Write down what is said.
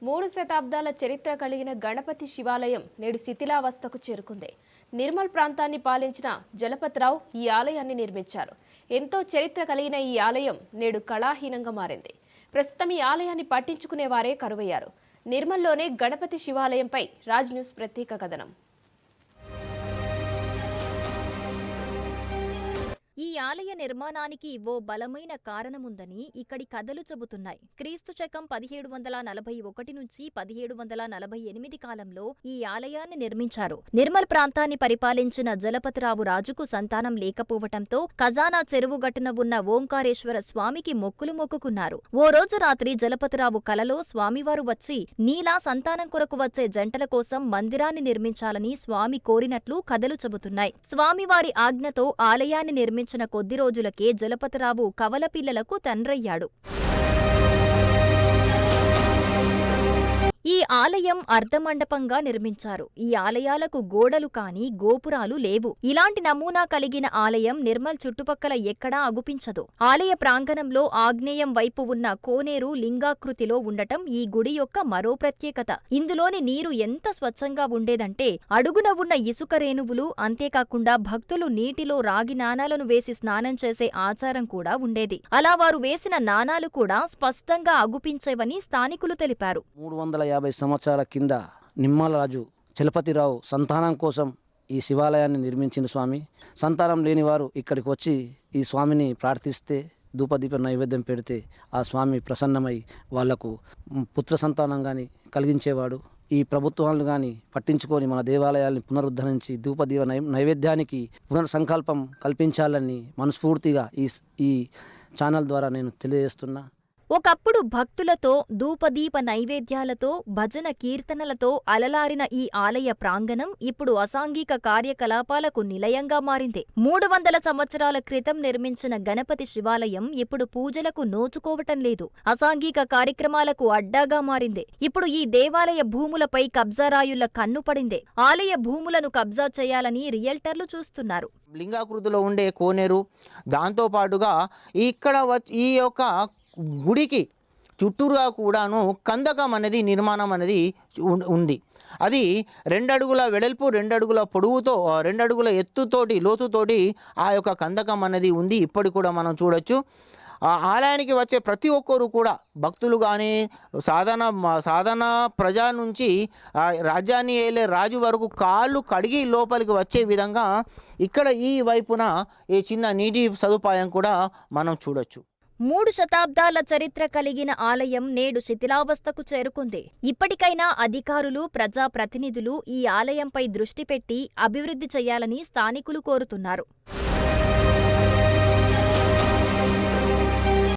3 శతాబ్దాల చరిత్ర కలిగిన గణపతి శివాలయం నేడు శిథిలావస్థకు చేరుకుంది. నిర్మల్ ప్రాంతాన్ని పాలించిన జలపతిరావు ఈ ఆలయాన్ని నిర్మించారు. ఎంతో చరిత్ర కలిగిన ఈ ఆలయం నేడు కళాహీనంగా మారింది. ప్రస్తుతం ఈ ఆలయాన్ని పట్టించుకునే వారే కరువయ్యారు. నిర్మల్లోనే గణపతి శివాలయంపై రాజ్ న్యూస్ ప్రత్యేక కథనం. ఈ ఆలయ నిర్మాణానికి ఓ బలమైన కారణముందని ఇక్కడి కథలు చెబుతున్నాయి. క్రీస్తు శకం 1741 నుంచి 1748 కాలంలో ఈ ఆలయాన్ని నిర్మించారు. నిర్మల్ ప్రాంతాన్ని పరిపాలించిన జలపతిరావు రాజుకు సంతానం లేకపోవటంతో ఖజానా చెరువు గట్టున ఉన్న ఓంకారేశ్వర స్వామికి మొక్కులు మొక్కుకున్నారు. ఓ రోజు రాత్రి జలపతిరావు కలలో స్వామివారు వచ్చి నీలా సంతానం కొరకు వచ్చే జంటల కోసం మందిరాన్ని నిర్మించాలని స్వామి కోరినట్లు కథలు చెబుతున్నాయి. స్వామివారి ఆజ్ఞతో ఆలయాన్ని నిర్మించిన కొద్ది రోజులకే జలపతిరావు కవల పిల్లలకు తండ్రయ్యాడు. ఈ ఆలయం అర్ధమండపంగా నిర్మించారు. ఈ ఆలయాలకు గోడలు కాని గోపురాలు లేవు. ఇలాంటి నమూనా కలిగిన ఆలయం నిర్మల్ చుట్టుపక్కల ఎక్కడా అగుపించదు. ఆలయ ప్రాంగణంలో ఆగ్నేయం వైపు ఉన్న కోనేరు లింగాకృతిలో ఉండటం ఈ గుడి యొక్క మరో ప్రత్యేకత. ఇందులోని నీరు ఎంత స్వచ్ఛంగా ఉండేదంటే అడుగున ఉన్న ఇసుక రేణువులు, అంతేకాకుండా భక్తులు నీటిలో రాగి నాణాలను వేసి స్నానం చేసే ఆచారం కూడా ఉండేది. అలా వారు వేసిన నాణాలు కూడా స్పష్టంగా అగుపించేవని స్థానికులు తెలిపారు. 350 సంవత్సరాల కింద నిమ్మల రాజు చలపతిరావు సంతానం కోసం ఈ శివాలయాన్ని నిర్మించిన స్వామి. సంతానం లేని వారు ఇక్కడికి వచ్చి ఈ స్వామిని ప్రార్థిస్తే ధూపదీప నైవేద్యం పెడితే ఆ స్వామి ప్రసన్నమై వాళ్లకు పుత్ర సంతానం కానీ కలిగించేవాడు. ఈ ప్రభుత్వాలను కానీ పట్టించుకొని మన దేవాలయాల్ని పునరుద్ధరించి ధూపదీప నైవేద్యానికి పునర్సంకల్పం కల్పించాలని మనస్ఫూర్తిగా ఈ ఛానల్ ద్వారా నేను తెలియజేస్తున్నా. ఒకప్పుడు భక్తులతో ధూపదీప నైవేద్యాలతో భజన కీర్తనలతో అలలారిన ఈ ఆలయ ప్రాంగణం ఇప్పుడు అసాంఘిక కార్యకలాపాలకు నిలయంగా మారింది. 300 సంవత్సరాల క్రితం నిర్మించిన గణపతి శివాలయం ఇప్పుడు పూజలకు నోచుకోవటం లేదు. అసాంఘిక కార్యక్రమాలకు అడ్డాగా మారింది. ఇప్పుడు ఈ దేవాలయ భూములపై కబ్జారాయుళ్ల కన్ను పడింది. ఆలయ భూములను కబ్జా చేయాలని రియల్టర్లు చూస్తున్నారు. లింగాకృతిలో ఉండే కోనేరు, దాంతోపాటుగా ఇక్కడ ఈ యొక్క గుడికి చుట్టూరుగా కూడాను కందకం అనేది నిర్మాణం అనేది ఉంది. అది 2 అడుగుల వెడల్పు, 2 అడుగుల పొడవుతో, 2 అడుగుల ఎత్తుతోటి, లోతుతోటి ఆ యొక్క కందకం అనేది ఉంది. ఇప్పటికి కూడా మనం చూడొచ్చు. ఆ ఆలయానికి వచ్చే ప్రతి ఒక్కరు కూడా భక్తులు కానీ సాధారణ ప్రజా నుంచి రాజ్యాన్ని ఏలే రాజు వరకు కాళ్ళు కడిగి లోపలికి వచ్చే విధంగా ఇక్కడ ఈ వైపున ఈ చిన్న నీటి సదుపాయం కూడా మనం చూడొచ్చు. 3 శతాబ్దాల చరిత్ర కలిగిన ఆలయం నేడు శిథిలావస్థకు చేరుకుంది. ఇప్పటికైనా అధికారులు, ప్రజాప్రతినిధులు ఈ ఆలయంపై దృష్టి పెట్టి అభివృద్ధి చేయాలని స్థానికులు కోరుతున్నారు.